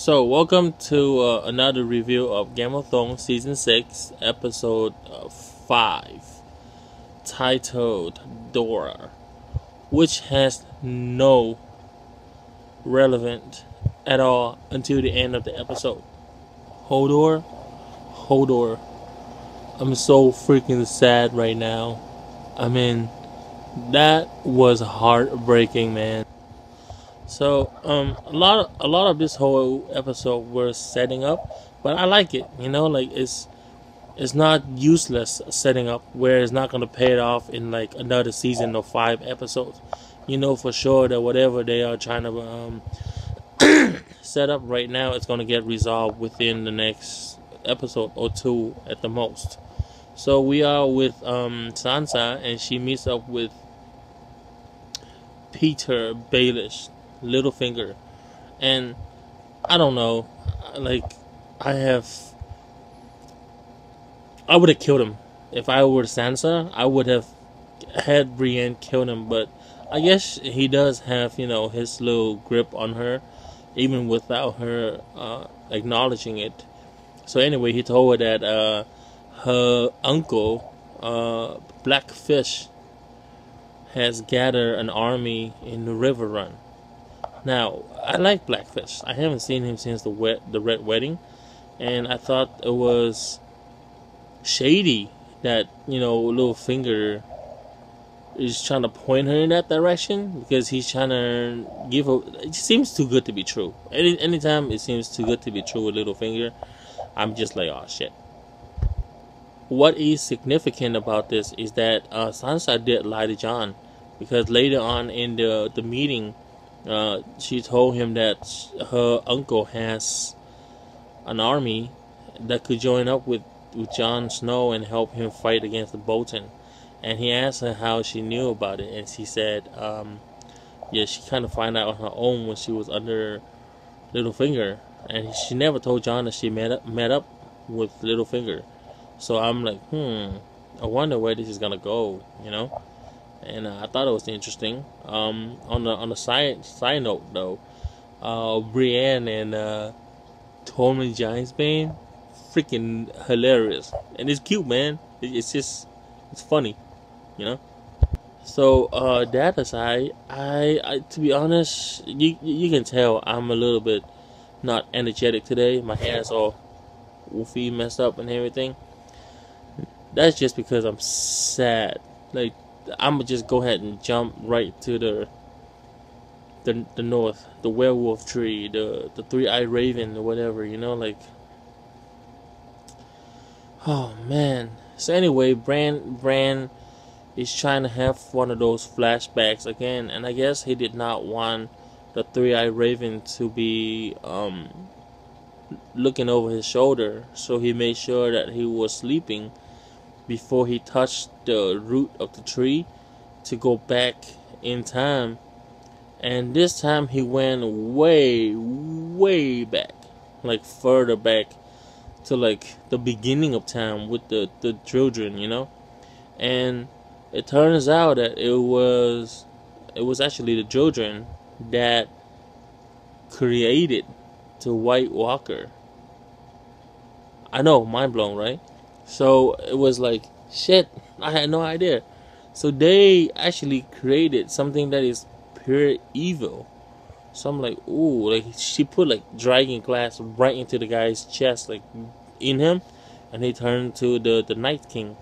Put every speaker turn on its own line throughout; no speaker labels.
So, welcome to another review of Game of Thrones Season 6, Episode 5, titled Dora, which has no relevance at all until the end of the episode. Hodor. I'm so freaking sad right now. I mean, that was heartbreaking, man. So a lot of this whole episode was setting up, but I like it. Like it's not useless setting up where it's not gonna pay it off in like another season of 5 episodes. For sure that whatever they are trying to set up right now, it's gonna get resolved within the next episode or 2 at the most. So we are with Sansa, and she meets up with Peter Baelish, Littlefinger, and I don't know, like I would have killed him if I were Sansa. I would have had Brienne kill him, but I guess he does have his little grip on her, even without her acknowledging it. So anyway, he told her that her uncle, Blackfish, has gathered an army in the River Run. Now, I like Blackfish. I haven't seen him since the Red Wedding, and I thought it was shady that Littlefinger is trying to point her in that direction, because he's trying to give her. It seems too good to be true. Anytime it seems too good to be true with Littlefinger, I'm just like, oh shit. What is significant about this is that Sansa did lie to Jon, because later on in the meeting, she told him that her uncle has an army that could join up with Jon Snow and help him fight against the Bolton. And he asked her how she knew about it, and she said, yeah, she kind of found out on her own when she was under Littlefinger, and she never told Jon that she met up with Littlefinger. So I'm like, I wonder where this is gonna go, And I thought it was interesting. On the side note though, Brienne and Tormund Giantsbane, freaking hilarious, and it's cute, man. It's funny, So that aside, I to be honest, you can tell I'm a little bit not energetic today. My hair's all woofy, messed up, and everything. That's just because I'm sad. Like, I'm gonna just go ahead and jump right to the north, the werewolf tree, the three-eyed raven, or whatever, like. Oh man. So anyway, Bran is trying to have one of those flashbacks again, and I guess he did not want the three-eyed raven to be looking over his shoulder, so he made sure that he was sleeping before he touched the root of the tree to go back in time. And this time he went way back, like further back to like the beginning of time with the children, And it turns out that it was actually the children that created the White Walker. I know, mind blown, right? So it was like, shit, I had no idea. So they actually created something that is pure evil. So I'm like, ooh, like she put like dragon glass right into the guy's chest, like in him, and he turned to the Night King.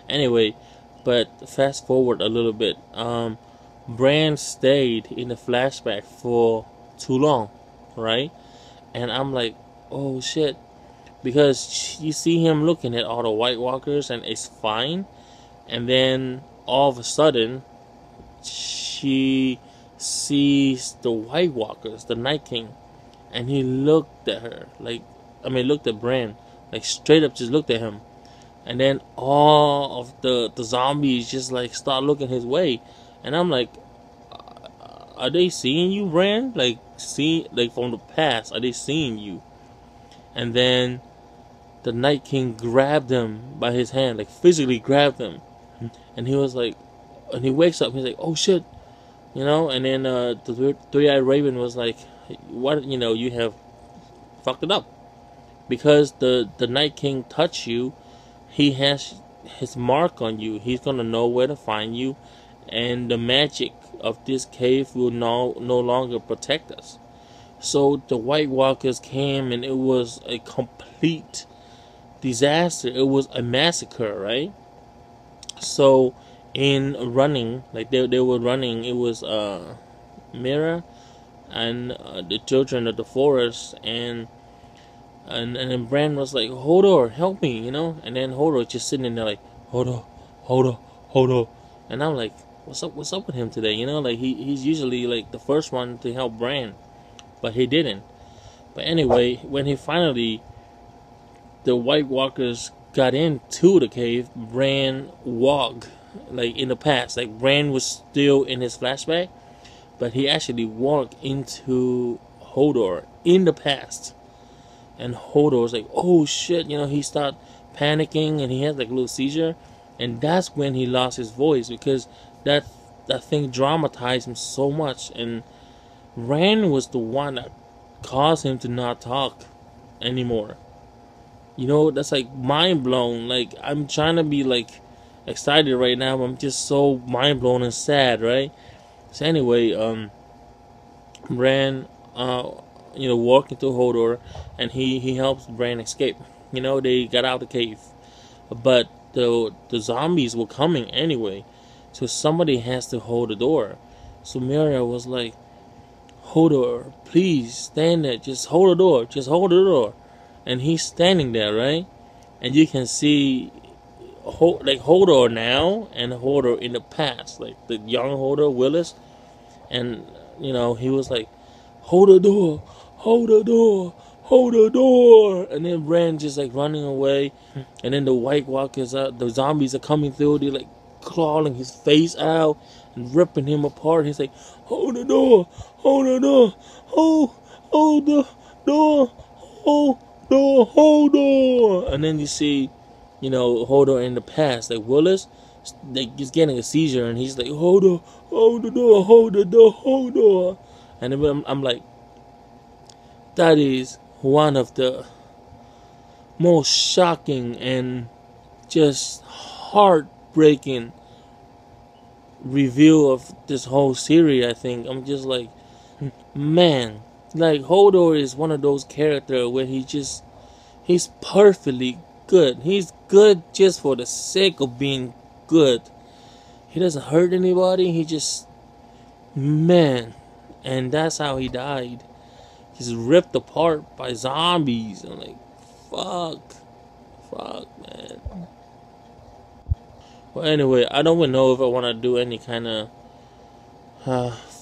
Anyway, but fast forward a little bit. Bran stayed in the flashback for too long, right? And I'm like, oh shit. Because you see him looking at all the White Walkers and it's fine, and then all of a sudden she sees the White Walkers, the Night King, and he looked at her, looked at Bran, like straight up just looked at him, and then all of the zombies just like start looking his way, and I'm like, are they seeing you, Bran? Like from the past, are they seeing you? And then the Night King grabbed him by his hand, like physically grabbed him. And he was like, and he wakes up, he's like, oh shit, And then the three-eyed raven was like, what you have fucked it up, because the Night King touched you. He has his mark on you. He's gonna know where to find you, and the magic of this cave will no longer protect us. So the White Walkers came, and it was a complete disaster. It was a massacre, right? So in running, like they were running, it was Mira and the children of the forest, and then Bran was like, Hodor, help me, and then Hodor just sitting there like, Hodor, Hodor, Hodor, and I'm like, what's up with him today, like he's usually like the first one to help Bran, but he didn't. But anyway, when the White Walkers got into the cave, Bran walked, like in the past, like Bran was still in his flashback, but he actually walked into Hodor in the past. And Hodor was like, oh shit, he started panicking, and he had like a little seizure. And that's when he lost his voice, because that thing dramatized him so much. And Rand was the one that caused him to not talk anymore. That's like mind blown. Like, I'm trying to be like excited right now, but I'm just so mind blown and sad, right? So anyway, Rand walk into Hodor, and he helps Bran escape. They got out of the cave, but the zombies were coming anyway, so somebody has to hold the door. So Mira was like, Hodor, please stand there, just hold the door, and he's standing there, right? And you can see like Hodor now and Hodor in the past, like the young Hodor, Willis, and he was like, hold the door, hold the door, hold the door. And then Bran just like running away. And then the White Walkers, the zombies are coming through. They're like clawing his face out and ripping him apart. He's like, hold the door, hold the door, hold the door, hold door, hold door. And then you see, Hodor in the past, like Willis, like he's getting a seizure, and he's like, hold the door, hold the door, hold door. And then I'm like, that is one of the most shocking and just heartbreaking review of this whole series, I think. I'm just like, man, like Hodor is one of those characters where he's perfectly good. He's good just for the sake of being good. He doesn't hurt anybody. He just, man. And that's how he died. He's ripped apart by zombies. I'm like, fuck, man. Well, anyway, I don't even know if I want to do any kind of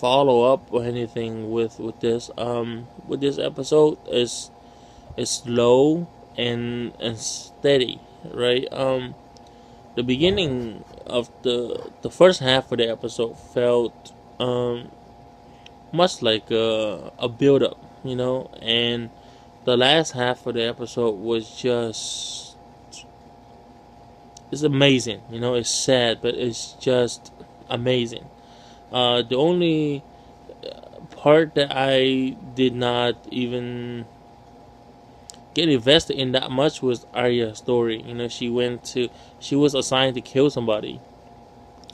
follow up or anything with this. With this episode, it's slow and steady, right? The beginning of the first half of the episode felt much like a build up, and the last half of the episode was just, it's amazing, it's sad, but it's just amazing. The only part that I did not even get invested in that much was Arya's story. She was assigned to kill somebody,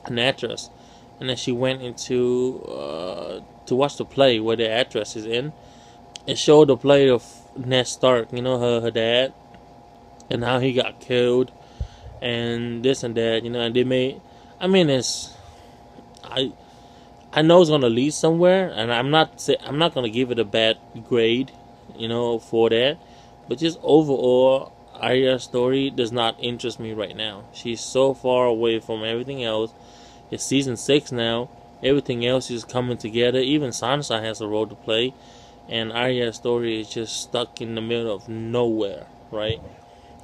an actress, and then she went into to watch the play where the actress is in. It showed the play of Ned Stark, her dad, and how he got killed, and this and that, and they made, I mean, I know it's gonna lead somewhere, and I'm not gonna give it a bad grade, for that, but just overall, Arya's story does not interest me right now. She's so far away from everything else. It's season 6 now. Everything else is coming together. Even Sansa has a role to play, and Arya's story is just stuck in the middle of nowhere, right?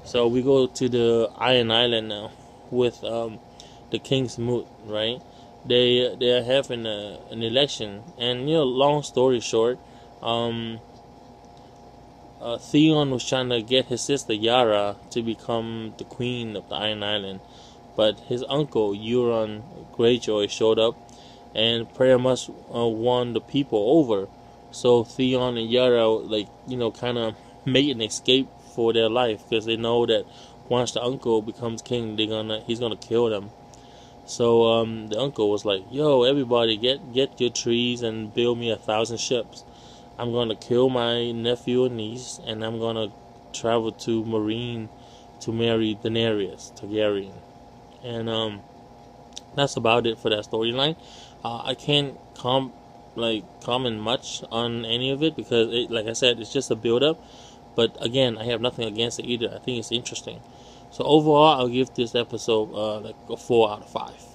So we go to the Iron Island now with the King's Moot, right? They are having an election, and long story short, Theon was trying to get his sister Yara to become the queen of the Iron Island, but his uncle Euron Greyjoy showed up and pretty much won the people over So Theon and Yara, like, kind of made an escape for their life because they know that once the uncle becomes king, he's gonna kill them. So the uncle was like, "Yo, everybody, get your trees and build me 1,000 ships. I'm gonna kill my nephew and niece, and I'm gonna travel to Marine to marry Daenerys Targaryen." And that's about it for that storyline. I can't comment much on any of it because, like I said, it's just a build up. But again, I have nothing against it either. I think it's interesting. So overall, I'll give this episode like a 4 out of 5.